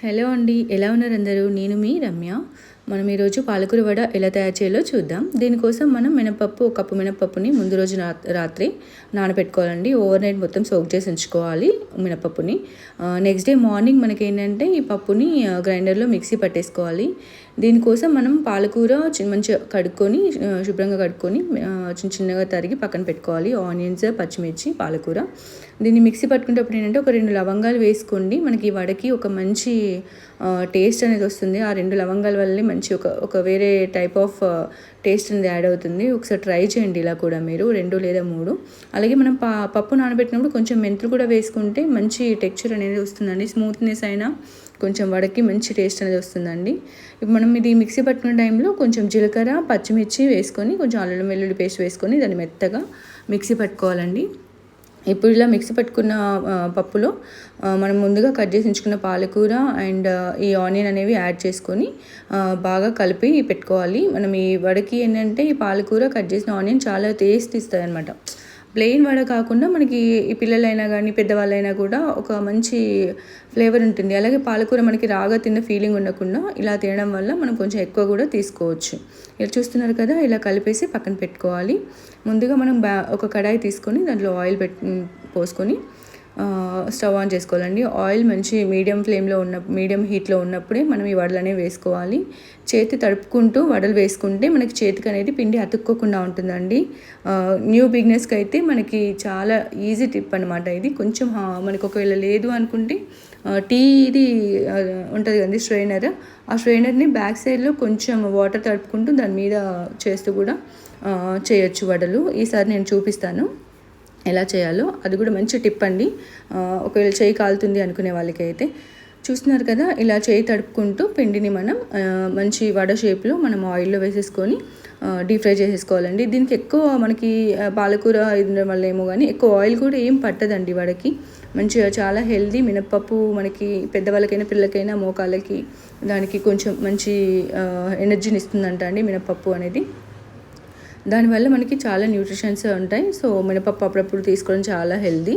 Hello అండి, ఎలా ఉన్నారు అందరూ? నేను మీ రమ్య. మనం ఈరోజు పాలకూర వడ ఎలా తయారు చేయాలో చూద్దాం. దీనికోసం మనం మినపప్పు, ఒక కప్పు మినపప్పుని ముందు రోజు రాత్రి నానబెట్టుకోవాలండి. ఓవర్ నైట్ మొత్తం సోక్ చేసి ఉంచుకోవాలి మినపప్పుని. నెక్స్ట్ డే మార్నింగ్ మనకి ఏంటంటే ఈ పప్పుని గ్రైండర్లో మిక్సీ పట్టేసుకోవాలి. దీనికోసం మనం పాలకూర మంచిగా కడుక్కొని, శుభ్రంగా కడుక్కొని చిన్నగా తరిగి పక్కన పెట్టుకోవాలి. ఆనియన్స్, పచ్చిమిర్చి, పాలకూర. దీన్ని మిక్సీ పట్టుకునేటప్పుడు ఏంటంటే ఒక 2 లవంగాలు వేసుకోండి. మనకి ఈ వడకి ఒక మంచి టేస్ట్ అనేది వస్తుంది. ఆ 2 లవంగాల వల్లే మంచి ఒక వేరే టైప్ ఆఫ్ టేస్ట్ అనేది యాడ్ అవుతుంది. ఒకసారి ట్రై చేయండి ఇలా కూడా మీరు 2 లేదా 3. అలాగే మనం పప్పు నానబెట్టినప్పుడు కొంచెం మెంతులు కూడా వేసుకుంటే మంచి టెక్స్చర్ అనేది వస్తుందండి. స్మూత్నెస్ అయినా కొంచెం వడకి మంచి టేస్ట్ అనేది వస్తుందండి. ఇప్పుడు మనం ఇది మిక్సీ పట్టుకునే టైంలో కొంచెం జీలకర్ర, పచ్చిమిర్చి వేసుకొని, కొంచెం అల్లం వెల్లుల్లి పేస్ట్ వేసుకొని దాన్ని మెత్తగా మిక్సీ పట్టుకోవాలండి. ఇప్పుడు ఇలా మిక్సీ పట్టుకున్న పప్పులో మనం ముందుగా కట్ చేసి ఉంచుకున్న పాలకూర అండ్ ఈ ఆనియన్ అనేవి యాడ్ చేసుకొని బాగా కలిపి పెట్టుకోవాలి. మనం ఈ వడకి ఏంటంటే ఈ పాలకూర, కట్ చేసిన ఆనియన్ చాలా టేస్ట్ ఇస్తుంది అనమాట. ప్లెయిన్ వడ కాకుండా మనకి ఈ పిల్లలైనా కానీ పెద్దవాళ్ళైనా కూడా ఒక మంచి ఫ్లేవర్ ఉంటుంది. అలాగే పాలకూర మనకి రాగా తిన్న ఫీలింగ్ ఉండకుండా ఇలా తినడం వల్ల మనం కొంచెం ఎక్కువ కూడా తీసుకోవచ్చు. ఇలా చూస్తున్నారు కదా, ఇలా కలిపేసి పక్కన పెట్టుకోవాలి. ముందుగా మనం ఒక కడాయి తీసుకొని దాంట్లో ఆయిల్ పోసుకొని స్టవ్ ఆన్ చేసుకోవాలండి. ఆయిల్ మంచి మీడియం హీట్లో ఉన్నప్పుడే మనం ఈ వడలు అనేవి వేసుకోవాలి. చేతి తడుపుకుంటూ వడలు వేసుకుంటే మనకి చేతికి అనేది పిండి అతుక్కోకుండా ఉంటుందండి. న్యూ బిగినర్స్కి అయితే మనకి చాలా ఈజీ టిప్ అనమాట ఇది. కొంచెం మనకు ఒకవేళ లేదు అనుకుంటే టీది ఉంటుంది కదండి స్ట్రైనర్, ఆ స్ట్రైనర్ని బ్యాక్ సైడ్లో కొంచెం వాటర్ తడుపుకుంటూ దాని మీద చేస్తూ కూడా చేయొచ్చు వడలు. ఈసారి నేను చూపిస్తాను ఎలా చేయాలో. అది కూడా మంచి టిప్ అండి, ఒకవేళ చేయి కాలుతుంది అనుకునే వాళ్ళకి అయితే. చూస్తున్నారు కదా, ఇలా చేయి తడుపుకుంటూ పిండిని మనం మంచి వడ షేప్లో మనం ఆయిల్లో వేసేసుకొని డీప్ ఫ్రై చేసేసుకోవాలండి. దీనికి ఎక్కువ మనకి పాలకూర ఇది వల్ల ఏమో కానీ ఎక్కువ ఆయిల్ కూడా ఏం పట్టదండి వడకి. మంచిగా చాలా హెల్దీ మినప్పప్పు మనకి పెద్దవాళ్ళకైనా పిల్లలకైనా మోకాళ్ళకి దానికి కొంచెం మంచి ఎనర్జీని ఇస్తుందంట అండి మినప్పప్పు అనేది. దానివల్ల మనకి చాలా న్యూట్రిషన్స్ ఉంటాయి. సో మినపప్పు అప్పుడప్పుడు తీసుకోవడం చాలా హెల్దీ.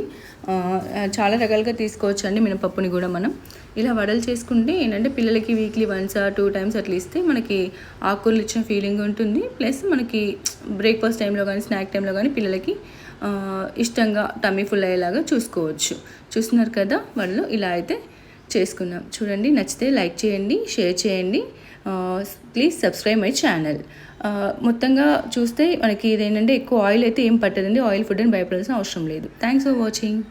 చాలా రకాలుగా తీసుకోవచ్చు అండి మినపప్పుని కూడా. మనం ఇలా వడలు చేసుకుంటే ఏంటంటే పిల్లలకి వీక్లీ 1 or 2 times అట్లా ఇస్తే మనకి ఆకుకూరలు ఇచ్చిన ఫీలింగ్ ఉంటుంది. ప్లస్ మనకి బ్రేక్ఫాస్ట్ టైంలో కానీ స్నాక్ టైంలో కానీ పిల్లలకి ఇష్టంగా టమ్మీ ఫుల్ అయ్యేలాగా చూసుకోవచ్చు. చూస్తున్నారు కదా, వడలు ఇలా అయితే చేసుకున్నాం. చూడండి, నచ్చితే లైక్ చేయండి, షేర్ చేయండి. Please subscribe my channel. మొత్తంగా చూస్తే మనకి ఇదేంటంటే ఎక్కువ ఆయిల్ అయితే ఏం పట్టదండి. ఆయిల్ ఫుడ్ అని భయపడాల్సిన అవసరం లేదు. Thanks for watching.